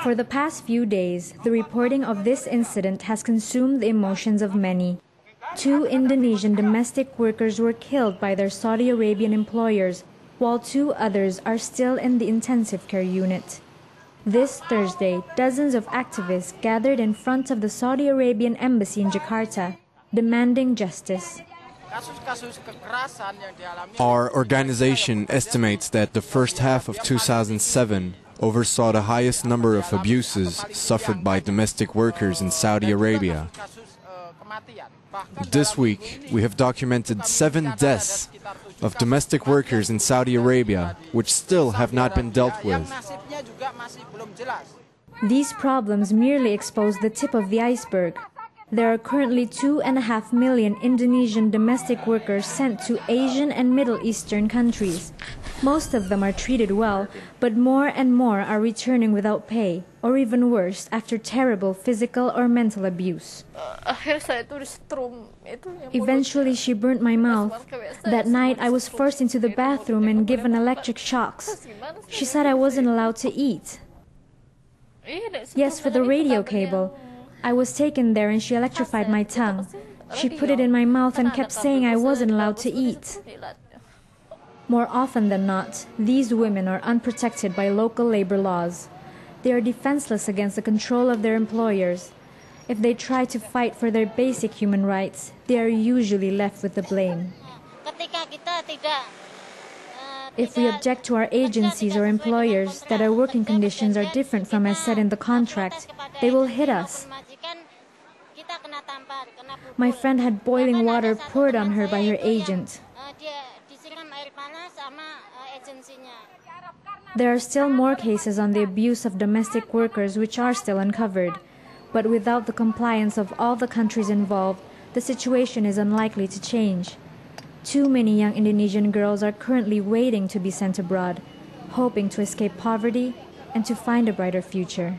For the past few days, the reporting of this incident has consumed the emotions of many. 2 Indonesian domestic workers were killed by their Saudi Arabian employers, while 2 others are still in the intensive care unit. This Thursday, dozens of activists gathered in front of the Saudi Arabian embassy in Jakarta, demanding justice. Our organization estimates that the first half of 2007 oversaw the highest number of abuses suffered by domestic workers in Saudi Arabia. This week, we have documented 7 deaths of domestic workers in Saudi Arabia, which still have not been dealt with. These problems merely expose the tip of the iceberg. There are currently 2.5 million Indonesian domestic workers sent to Asian and Middle Eastern countries. Most of them are treated well, but more and more are returning without pay, or even worse, after terrible physical or mental abuse. Eventually, she burnt my mouth. That night, I was forced into the bathroom and given electric shocks. She said I wasn't allowed to eat. Yes, for the radio cable. I was taken there and she electrified my tongue. She put it in my mouth and kept saying I wasn't allowed to eat. More often than not, these women are unprotected by local labor laws. They are defenseless against the control of their employers. If they try to fight for their basic human rights, they are usually left with the blame. If we object to our agencies or employers that our working conditions are different from as said in the contract, they will hit us. My friend had boiling water poured on her by her agent. There are still more cases on the abuse of domestic workers which are still uncovered. But without the compliance of all the countries involved, the situation is unlikely to change. Too many young Indonesian girls are currently waiting to be sent abroad, hoping to escape poverty and to find a brighter future.